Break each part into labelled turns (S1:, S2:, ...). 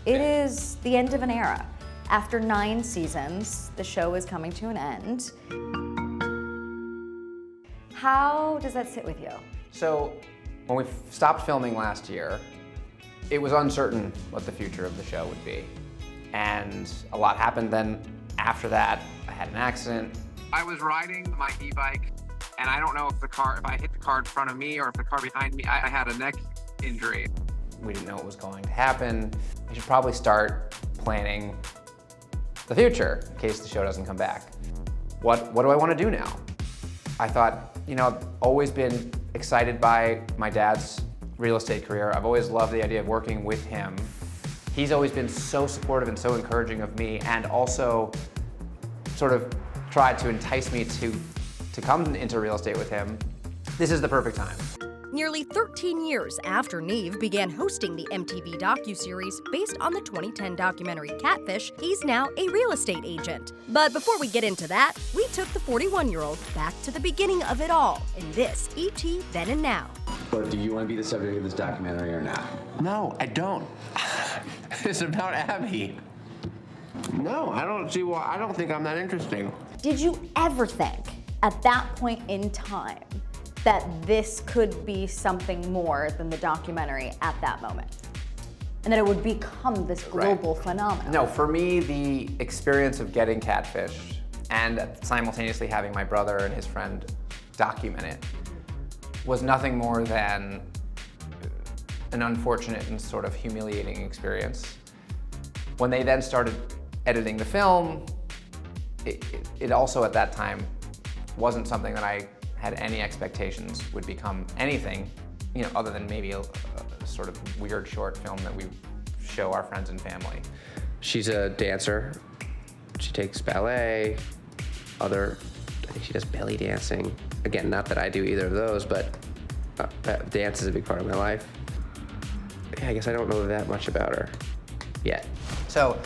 S1: It is the end of an era. After 9 seasons, the show is coming to an end. How does that sit with you?
S2: So, when we stopped filming last year, it was uncertain what the future of the show would be. And a lot happened then. After that, I had an accident.
S3: I was riding my e-bike, and I don't know if I hit the car in front of me or if the car behind me, I had a neck injury.
S2: We didn't know what was going to happen. I should probably start planning the future in case the show doesn't come back. What do I want to do now? I thought, I've always been excited by my dad's real estate career. I've always loved the idea of working with him. He's always been so supportive and so encouraging of me, and also sort of tried to entice me to come into real estate with him. This is the perfect time.
S4: Nearly 13 years after Nev began hosting the MTV docuseries based on the 2010 documentary Catfish, he's now a real estate agent. But before we get into that, we took the 41-year-old back to the beginning of it all in this E.T. Then and Now.
S5: But do you want to be the subject of this documentary or not?
S6: No, I don't. It's about Abby. No, I don't see why. I don't think I'm that interesting.
S1: Did you ever think, at that point in time, that this could be something more than the documentary at that moment? And that it would become this global phenomenon?
S2: No, for me, the experience of getting Catfish and simultaneously having my brother and his friend document it was nothing more than an unfortunate and sort of humiliating experience. When they then started editing the film, it also at that time wasn't something that I had any expectations would become anything, other than maybe a sort of weird short film that we show our friends and family.
S7: She's a dancer. She takes ballet, I think she does belly dancing. Again, not that I do either of those, but dance is a big part of my life. Yeah, I guess I don't know that much about her yet.
S2: So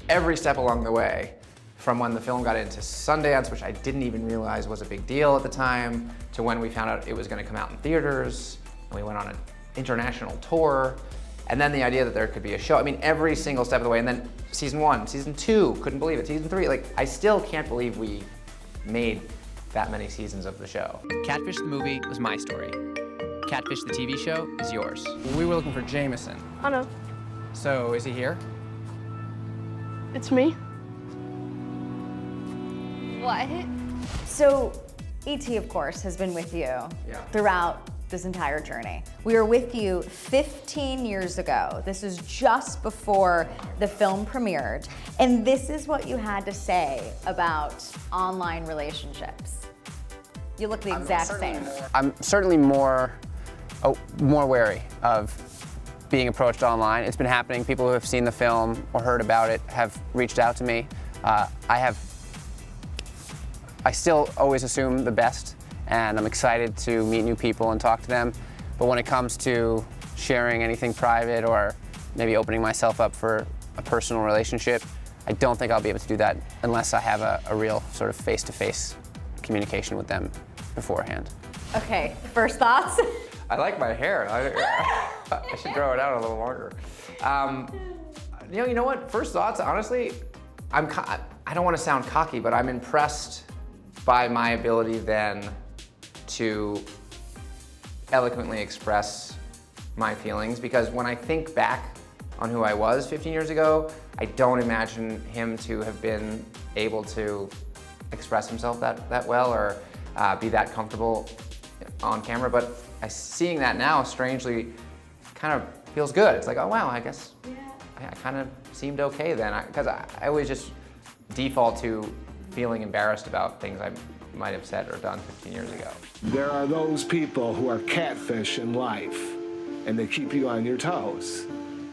S2: every step along the way, from when the film got into Sundance, which I didn't even realize was a big deal at the time, to when we found out it was going to come out in theaters, and we went on an international tour, and then the idea that there could be a show. I mean, every single step of the way, and then season 1, season 2, couldn't believe it, season 3, I still can't believe we made that many seasons of the show.
S8: Catfish the movie was my story. Catfish the TV show is yours. We were looking for Jameson.
S9: I know.
S8: So, is he here?
S9: It's me.
S1: What? So, E.T., of course, has been with you throughout this entire journey. We were with you 15 years ago. This is just before the film premiered. And this is what you had to say about online relationships. You look the exact same.
S7: I'm certainly more wary of being approached online. It's been happening. People who have seen the film or heard about it have reached out to me. I still always assume the best, and I'm excited to meet new people and talk to them. But when it comes to sharing anything private or maybe opening myself up for a personal relationship, I don't think I'll be able to do that unless I have a real sort of face-to-face communication with them beforehand.
S1: Okay, first thoughts?
S2: I like my hair. I should grow it out a little longer. You know what? First thoughts, honestly, I don't want to sound cocky, but I'm impressed by my ability then to eloquently express my feelings, because when I think back on who I was 15 years ago, I don't imagine him to have been able to express himself that well or be that comfortable on camera. But seeing that now, strangely, kind of feels good. It's like, oh wow, I guess I kind of seemed okay then, because I always just default to feeling embarrassed about things I might have said or done 15 years ago.
S10: There are those people who are catfish in life, and they keep you on your toes.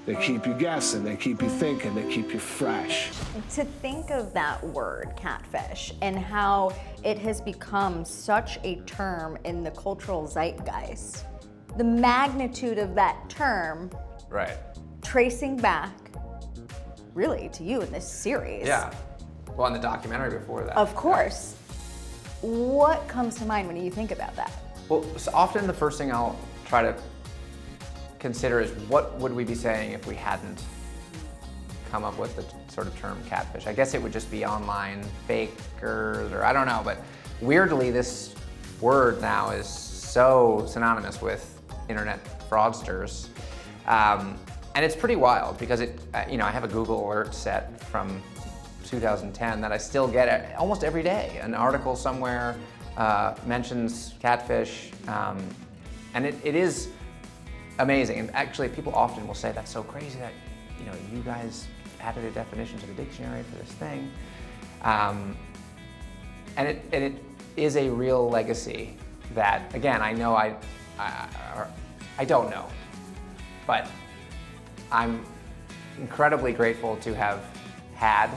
S10: They keep you guessing, they keep you thinking, they keep you fresh.
S1: To think of that word, catfish, and how it has become such a term in the cultural zeitgeist, the magnitude of that term,
S2: right,
S1: tracing back really to you in this series.
S2: Yeah. Well, in the documentary before that.
S1: Of course. What comes to mind when you think about that?
S2: Well, so often the first thing I'll try to consider is what would we be saying if we hadn't come up with the sort of term catfish. I guess it would just be online fakers, or I don't know, but weirdly this word now is so synonymous with internet fraudsters. And it's pretty wild because I have a Google alert set from 2010 that I still get almost every day. An article somewhere mentions catfish, and it is amazing. And actually, people often will say, that's so crazy that you guys added a definition to the dictionary for this thing. And it is a real legacy that, again, I know I don't know, but I'm incredibly grateful to have had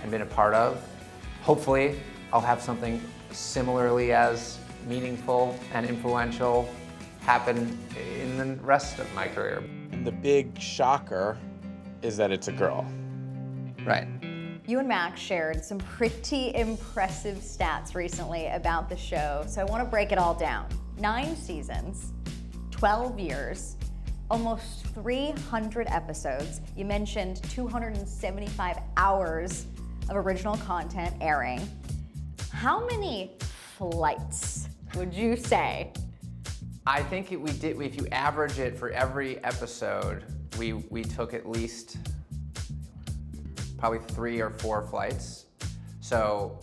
S2: and been a part of. Hopefully, I'll have something similarly as meaningful and influential happen in the rest of my career.
S11: The big shocker is that it's a girl.
S2: Right.
S1: You and Max shared some pretty impressive stats recently about the show, so I want to break it all down. 9 seasons, 12 years, almost 300 episodes. You mentioned 275 hours of original content airing. How many flights would you say?
S2: I think if you average it for every episode, we took at least probably 3 or 4 flights. So,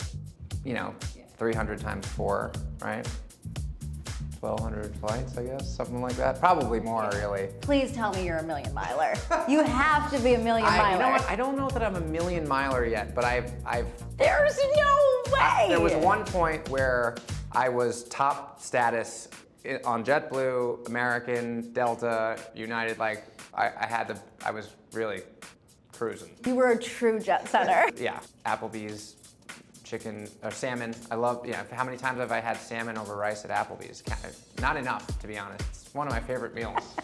S2: 300 times 4, right? 1,200 flights, I guess, something like that. Probably more, really.
S1: Please tell me you're a million miler. You have to be a million miler.
S2: You know what? I don't know that I'm a million miler yet, but I've.
S1: There's no way.
S2: There was one point where I was top status on JetBlue, American, Delta, United. Like I was really cruising.
S1: You were a true jet setter.
S2: Yeah, Applebee's. Chicken or salmon. I love, how many times have I had salmon over rice at Applebee's? Not enough, to be honest. It's one of my favorite meals.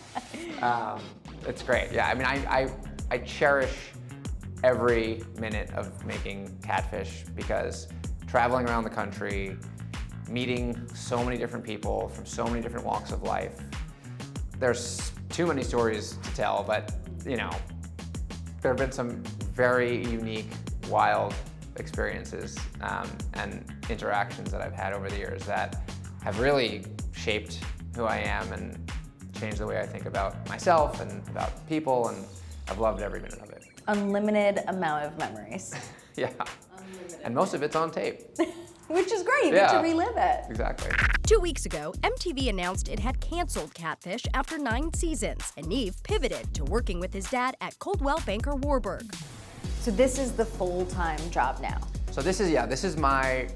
S2: It's great. Yeah, I mean, I cherish every minute of making Catfish because traveling around the country, meeting so many different people from so many different walks of life. There's too many stories to tell, but there have been some very unique, wild experiences and interactions that I've had over the years that have really shaped who I am and changed the way I think about myself and about people, and I've loved every minute of it.
S1: Unlimited amount of memories.
S2: Yeah, and most of it's on tape.
S1: Which is great, you get to relive it.
S2: Exactly.
S4: 2 weeks ago, MTV announced it had canceled Catfish after 9 seasons, and Nev pivoted to working with his dad at Coldwell Banker Warburg.
S1: So this is the full-time job now.
S2: So this is my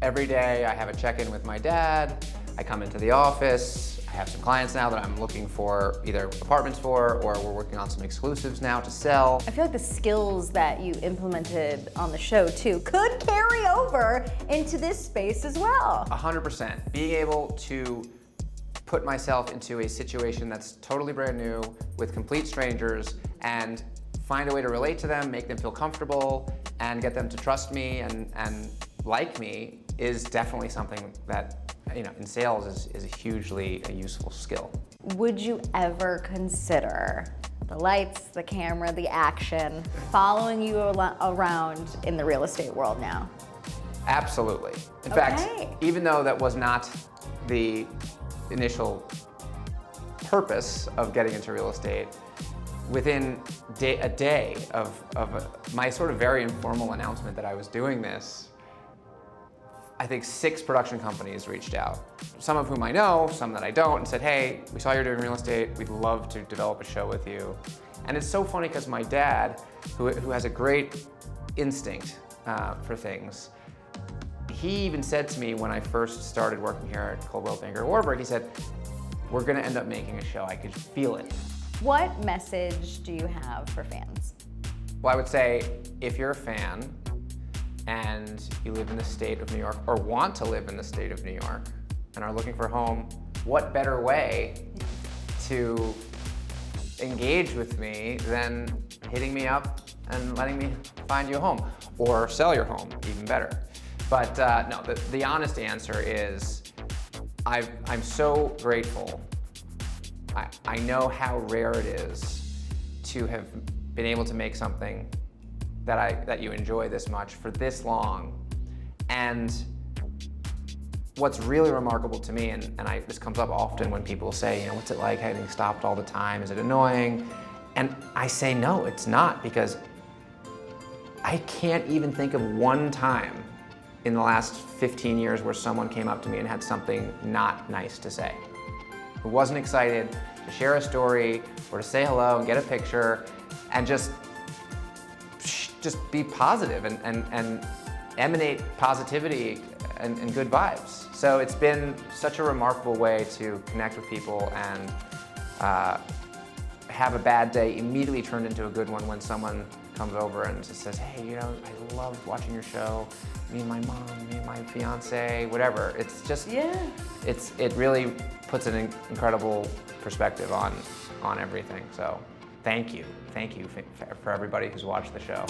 S2: every day. I have a check-in with my dad. I come into the office. I have some clients now that I'm looking for either apartments for, or we're working on some exclusives now to sell.
S1: I feel like the skills that you implemented on the show too could carry over into this space as well.
S2: 100%. Being able to put myself into a situation that's totally brand new with complete strangers and find a way to relate to them, make them feel comfortable, and get them to trust me and like me is definitely something that, in sales is a hugely useful skill.
S1: Would you ever consider the lights, the camera, the action, following you around in the real estate world now?
S2: Absolutely. In fact, even though that was not the initial purpose of getting into real estate, within a day of my sort of very informal announcement that I was doing this, I think 6 production companies reached out. Some of whom I know, some that I don't, and said, hey, we saw you're doing real estate, we'd love to develop a show with you. And it's so funny because my dad, who has a great instinct for things, he even said to me when I first started working here at Coldwell Banker Warburg, he said, we're gonna end up making a show, I could feel it.
S1: What message do you have for fans?
S2: Well, I would say if you're a fan and you live in the state of New York or want to live in the state of New York and are looking for a home, what better way to engage with me than hitting me up and letting me find you a home or sell your home, even better. But no, the honest answer is I'm so grateful. I know how rare it is to have been able to make something that you enjoy this much for this long. And what's really remarkable to me, and this comes up often when people say, what's it like having stopped all the time? Is it annoying? And I say, no, it's not, because I can't even think of one time in the last 15 years where someone came up to me and had something not nice to say, who wasn't excited to share a story or to say hello and get a picture and just be positive and emanate positivity and good vibes. So it's been such a remarkable way to connect with people and have a bad day immediately turned into a good one when someone comes over and just says, hey, I loved watching your show. Me and my mom, me and my fiance, whatever. It's just, it really puts an incredible perspective on everything. So thank you for everybody who's watched the show.